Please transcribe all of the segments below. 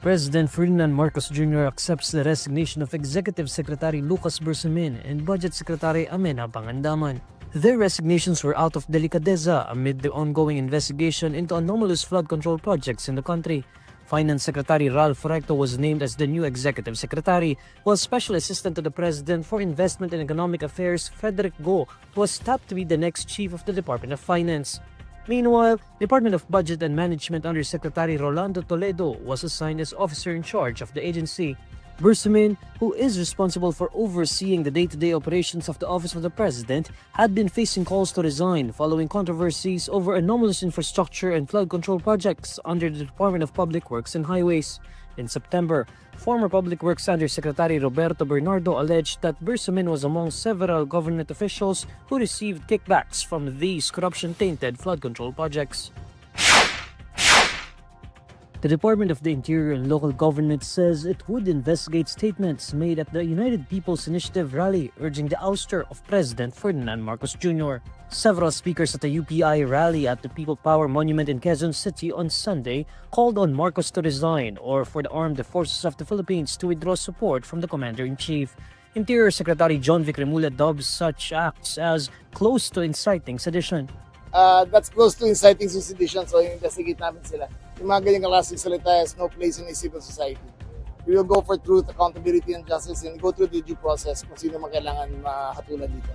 President Ferdinand Marcos Jr. accepts the resignation of Executive Secretary Lucas Bersamin and Budget Secretary Amenah Pangandaman. Their resignations were out of delicadeza amid the ongoing investigation into anomalous flood control projects in the country. Finance Secretary Recto was named as the new Executive Secretary, while Special Assistant to the President for Investment and Economic Affairs Frederick Go was tapped to be the next Chief of the Department of Finance. Meanwhile, Department of Budget and Management Under Secretary Rolando Toledo was assigned as officer in charge of the agency. Bersamin, who is responsible for overseeing the day-to-day operations of the Office of the President, had been facing calls to resign following controversies over anomalous infrastructure and flood control projects under the Department of Public Works and Highways. In September, former Public Works Undersecretary Roberto Bernardo alleged that Bersamin was among several government officials who received kickbacks from these corruption-tainted flood control projects. The Department of the Interior and Local Government says it would investigate statements made at the United People's Initiative rally urging the ouster of President Ferdinand Marcos Jr. Several speakers at the UPI rally at the People Power Monument in Quezon City on Sunday called on Marcos to resign or for the Armed Forces of the Philippines to withdraw support from the Commander-in-Chief. Interior Secretary John Vic Remula dubs such acts as close to inciting sedition. That's close to inciting to sedition, so investigate namin sila. Yung mga ganyang klaseng salita has no place in a civil society. We will go for truth, accountability, and justice and go through the due process kung sino magkailangan mahatulan dito.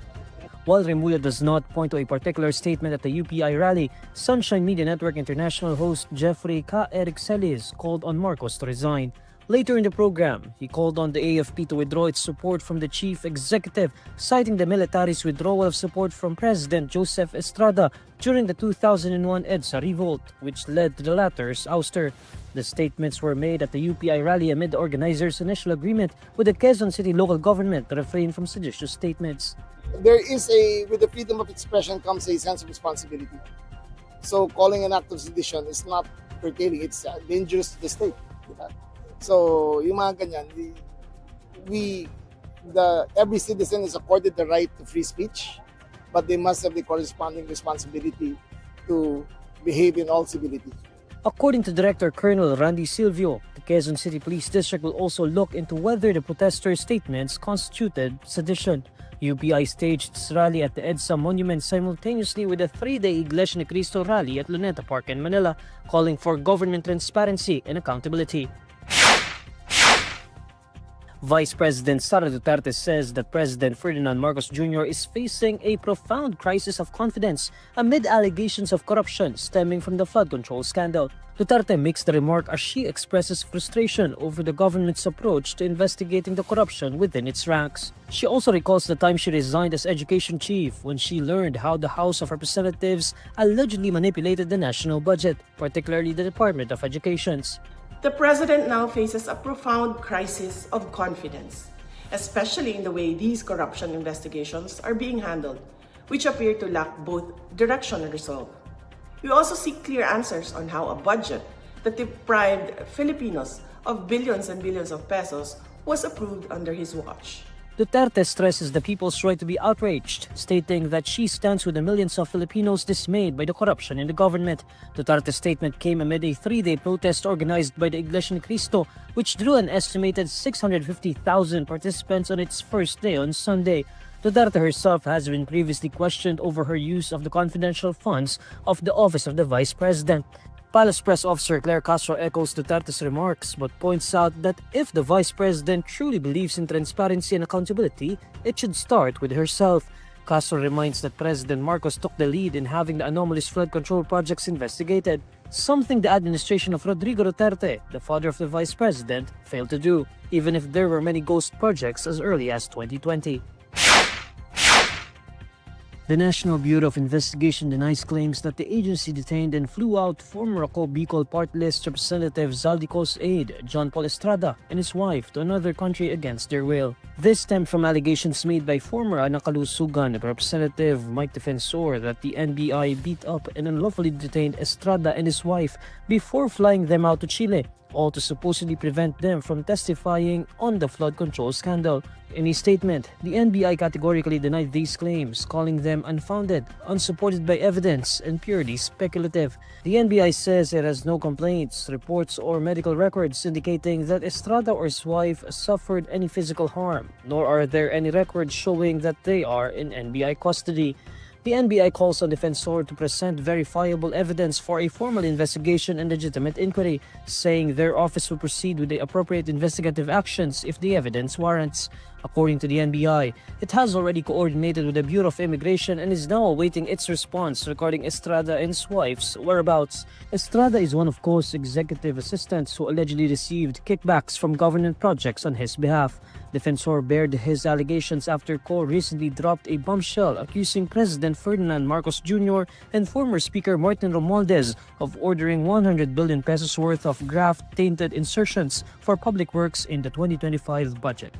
While Remula does not point to a particular statement at the UPI rally, Sunshine Media Network International host Jeffrey K. Eric Celis called on Marcos to resign. Later in the program, he called on the AFP to withdraw its support from the chief executive, citing the military's withdrawal of support from President Joseph Estrada during the 2001 EDSA revolt, which led to the latter's ouster. The statements were made at the UPI rally amid the organizers' initial agreement with the Quezon City local government to refrain from seditious statements. With the freedom of expression comes a sense of responsibility. So calling an act of sedition is not curtailing, it's dangerous to the state. Diba? So, yung mga ganyan, every citizen is accorded the right to free speech, but they must have the corresponding responsibility to behave in all civility. According to Director Colonel Randy Silvio, the Quezon City Police District will also look into whether the protesters' statements constituted sedition. UPI staged its rally at the EDSA Monument simultaneously with a 3-day Iglesia ni Cristo rally at Luneta Park in Manila, calling for government transparency and accountability. Vice President Sara Duterte says that President Ferdinand Marcos Jr. is facing a profound crisis of confidence amid allegations of corruption stemming from the flood control scandal. Duterte makes the remark as she expresses frustration over the government's approach to investigating the corruption within its ranks. She also recalls the time she resigned as education chief when she learned how the House of Representatives allegedly manipulated the national budget, particularly the Department of Education's. The President now faces a profound crisis of confidence, especially in the way these corruption investigations are being handled, which appear to lack both direction and resolve. We also seek clear answers on how a budget that deprived Filipinos of billions and billions of pesos was approved under his watch. Duterte stresses the people's right to be outraged, stating that she stands with the millions of Filipinos dismayed by the corruption in the government. Duterte's statement came amid a 3-day protest organized by the Iglesia ni Cristo, which drew an estimated 650,000 participants on its first day on Sunday. Duterte herself has been previously questioned over her use of the confidential funds of the Office of the Vice President. Palace Press Officer Claire Castro echoes Duterte's remarks but points out that if the Vice President truly believes in transparency and accountability, it should start with herself. Castro reminds that President Marcos took the lead in having the anomalous flood control projects investigated, something the administration of Rodrigo Duterte, the father of the Vice President, failed to do, even if there were many ghost projects as early as 2020. The National Bureau of Investigation denies claims that the agency detained and flew out former Ako Bicol Party List Representative Zaldy Co's aide, John Paul Estrada, and his wife to another country against their will. This stemmed from allegations made by former Anakalusugan Representative Mike Defensor that the NBI beat up and unlawfully detained Estrada and his wife before flying them out to Chile, all to supposedly prevent them from testifying on the flood control scandal. In a statement, the NBI categorically denied these claims, calling them unfounded, unsupported by evidence, and purely speculative. The NBI says it has no complaints, reports, or medical records indicating that Estrada or his wife suffered any physical harm, nor are there any records showing that they are in NBI custody. The NBI calls on defensor to present verifiable evidence for a formal investigation and legitimate inquiry, saying their office will proceed with the appropriate investigative actions if the evidence warrants. According to the NBI, it has already coordinated with the Bureau of Immigration and is now awaiting its response regarding Estrada and his wife's whereabouts. Estrada is one of Co's executive assistants who allegedly received kickbacks from government projects on his behalf. Defensor bared his allegations after Co recently dropped a bombshell accusing President Ferdinand Marcos Jr. and former Speaker Martin Romualdez of ordering 100 billion pesos worth of graft-tainted insertions for public works in the 2025 budget.